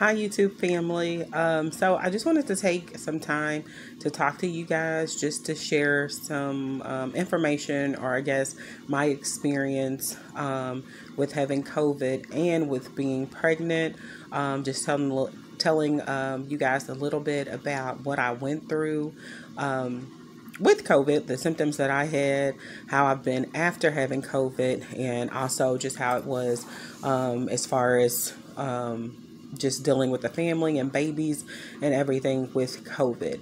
Hi, YouTube family. So I just wanted to take some time to talk to you guys just to share some information, or I guess my experience with having COVID and with being pregnant. Just telling you guys a little bit about what I went through. With COVID, the symptoms that I had, how I've been after having COVID, and also just how it was as far as just dealing with the family and babies and everything with COVID.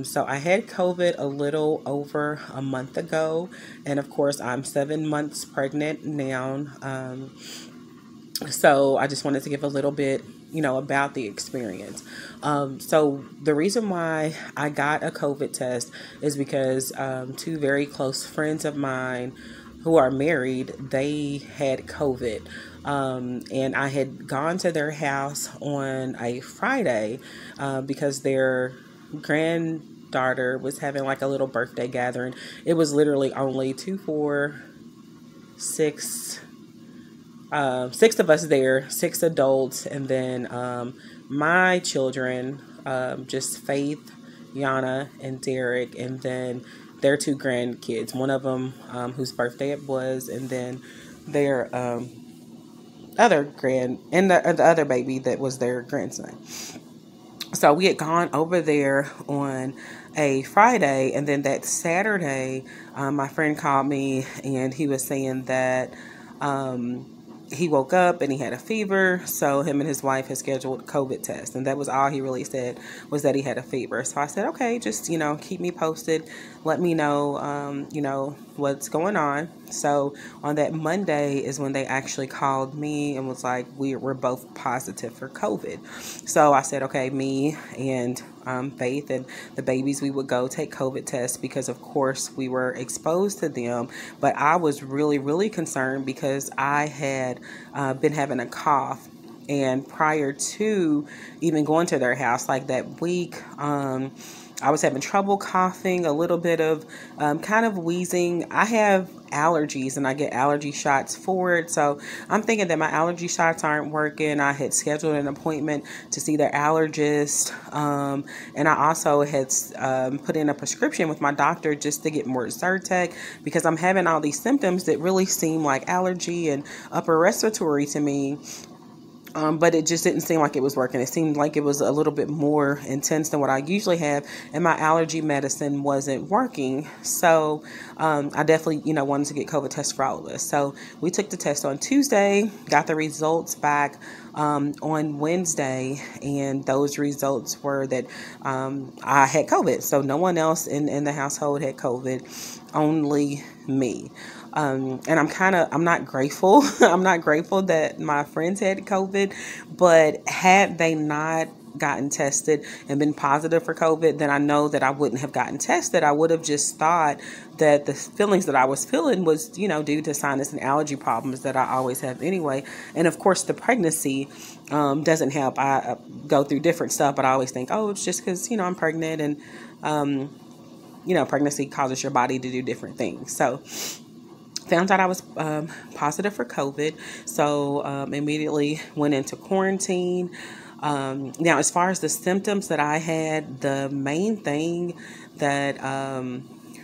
So I had COVID a little over a month ago, and of course, I'm 7 months pregnant now. So I just wanted to give a little bit, about the experience. So the reason why I got a COVID test is because two very close friends of mine who are married, they had COVID. And I had gone to their house on a Friday because their granddaughter was having like a little birthday gathering. It was literally only 2, 4, 6, 6 of us there, 6 adults, and then my children, just Faith, Yana, and Derek, and then their 2 grandkids. One of them whose birthday it was, and then their the other baby that was their grandson. So we had gone over there on a Friday, and then that Saturday, my friend called me, and he was saying that he woke up and he had a fever, so him and his wife had scheduled a COVID test, and that was all he really said, was that he had a fever. So I said, okay, just keep me posted, let me know what's going on. So on that Monday is when they actually called me and was like, we're both positive for COVID. So I said, okay, me and Faith and the babies, we would go take COVID tests because of course we were exposed to them. But I was really, really concerned because I had been having a cough, and prior to even going to their house, like that week, I was having trouble coughing, a little bit of kind of wheezing. I have allergies and I get allergy shots for it. So I'm thinking that my allergy shots aren't working. I had scheduled an appointment to see their allergist. And I also had put in a prescription with my doctor just to get more Zyrtec because I'm having all these symptoms that really seem like allergy and upper respiratory to me. But it just didn't seem like it was working. It seemed like it was a little bit more intense than what I usually have, and my allergy medicine wasn't working. So I definitely, wanted to get COVID tests for all of us. So we took the test on Tuesday, got the results back on Wednesday, and those results were that I had COVID. So no one else in the household had COVID, only me. And I'm not grateful. I'm not grateful that my friends had COVID, but had they not gotten tested and been positive for COVID, then I know that I wouldn't have gotten tested. I would have just thought that the feelings that I was feeling was, due to sinus and allergy problems that I always have anyway. And of course, the pregnancy doesn't help. I go through different stuff, but I always think, oh, it's just because, I'm pregnant, and, pregnancy causes your body to do different things. So found out I was positive for COVID, so immediately went into quarantine. Now, as far as the symptoms that I had, the main thing that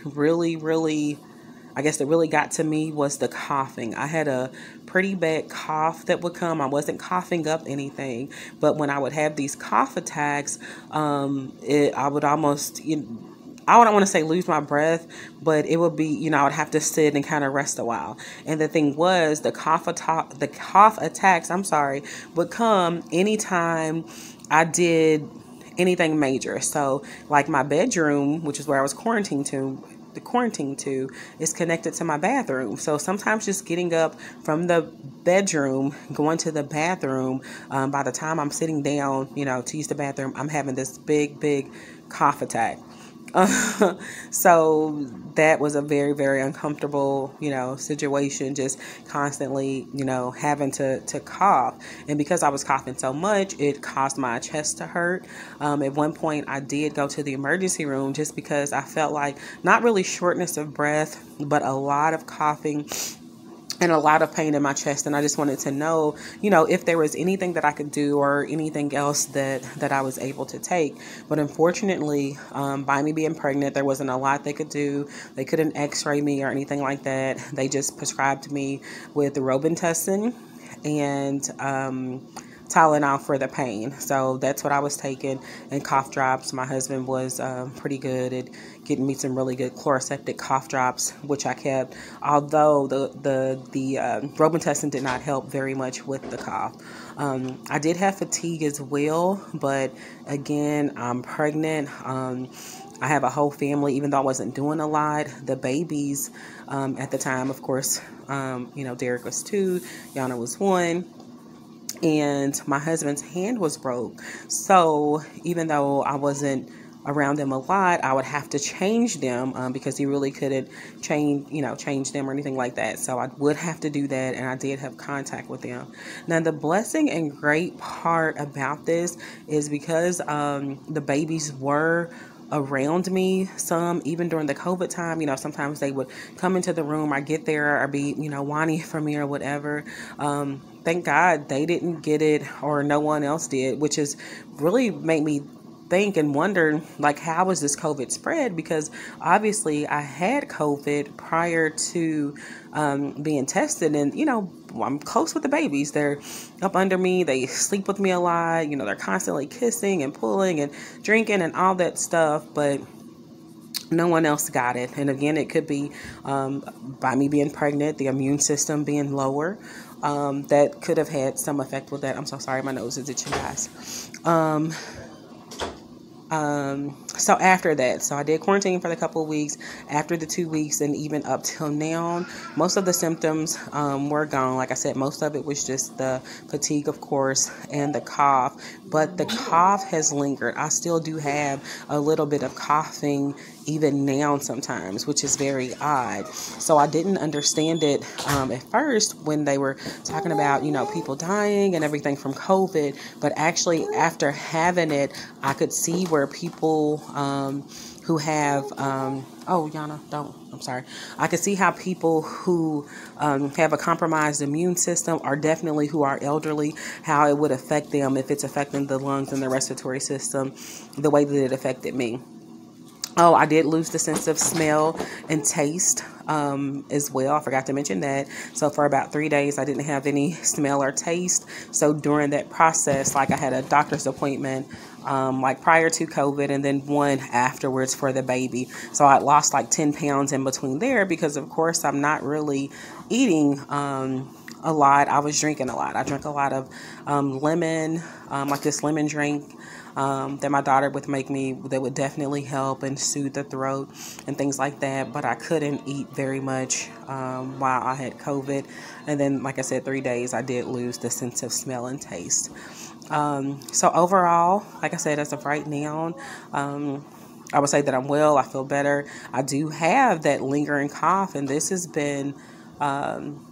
really, I guess that really got to me was the coughing. I had a pretty bad cough that would come. I wasn't coughing up anything, but when I would have these cough attacks, I would almost, I don't want to say lose my breath, but it would be, I would have to sit and kind of rest a while. And the thing was, the cough attacks, would come anytime I did anything major. So like my bedroom, which is where I was quarantined to, is connected to my bathroom. So sometimes just getting up from the bedroom, going to the bathroom, by the time I'm sitting down, to use the bathroom, I'm having this big cough attack. So that was a very, very uncomfortable, situation, just constantly, having to cough. And because I was coughing so much, it caused my chest to hurt. At one point I did go to the emergency room just because I felt like not really shortness of breath, but a lot of coughing and a lot of pain in my chest. And I just wanted to know, if there was anything that I could do or anything else that I was able to take. But unfortunately, by me being pregnant, there wasn't a lot they could do. They couldn't x-ray me or anything like that. They just prescribed me with the Robitussin and Tylenol for the pain. So that's what I was taking, and cough drops. My husband was pretty good at getting me some really good chloroseptic cough drops, which I kept, although the Robitussin did not help very much with the cough. I did have fatigue as well, but again, I'm pregnant. I have a whole family, even though I wasn't doing a lot. The babies at the time, of course, Derek was 2, Yana was 1. And my husband's hand was broke. So even though I wasn't around them a lot, I would have to change them because he really couldn't change them or anything like that. So I would have to do that, and I did have contact with them. Now, the blessing and great part about this is because the babies were around me some, even during the COVID time. Sometimes they would come into the room, I get there, or be, whiny for me or whatever. Thank God they didn't get it, or no one else did, which is really made me think and wonder, like, how was this COVID spread? Because obviously I had COVID prior to being tested, and I'm close with the babies. They're up under me, they sleep with me a lot, they're constantly kissing and pulling and drinking and all that stuff, but no one else got it. And again, it could be by me being pregnant, the immune system being lower. That could have had some effect with that. I'm so sorry, my nose is itching, guys. So after that, I did quarantine for a couple of weeks. After the 2 weeks and even up till now, most of the symptoms were gone. Like I said, most of it was just the fatigue, of course, and the cough. But the cough has lingered. I still do have a little bit of coughing even now sometimes, which is very odd. So I didn't understand it at first when they were talking about, people dying and everything from COVID. But actually, after having it, I could see where people who have, Yana, don't, I'm sorry. I could see how people who have a compromised immune system, or definitely who are elderly, how it would affect them if it's affecting the lungs and the respiratory system the way that it affected me. Oh, I did lose the sense of smell and taste as well. I forgot to mention that. So for about 3 days, I didn't have any smell or taste. So during that process, like, I had a doctor's appointment like prior to COVID, and then one afterwards for the baby. So I lost like 10 pounds in between there because, of course, I'm not really eating a lot. I was drinking a lot. I drank a lot of lemon, like this lemon drink that my daughter would make me, that would definitely help and soothe the throat and things like that. But I couldn't eat very much while I had COVID. And then, like I said, 3 days, I did lose the sense of smell and taste. So overall, like I said, as of right now, I would say that I'm well. I feel better. I do have that lingering cough, and this has been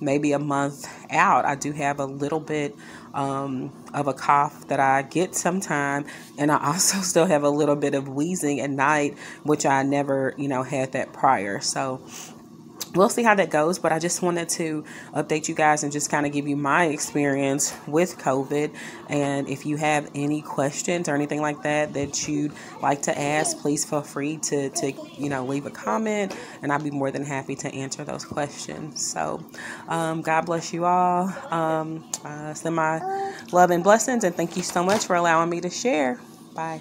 maybe a month out. I do have a little bit of a cough that I get sometime, and I also still have a little bit of wheezing at night, which I never, had that prior. So we'll see how that goes, but I just wanted to update you guys and just kind of give you my experience with COVID. And if you have any questions or anything like that you'd like to ask, please feel free to leave a comment, and I'll be more than happy to answer those questions. So God bless you all. Send my love and blessings, and thank you so much for allowing me to share. Bye.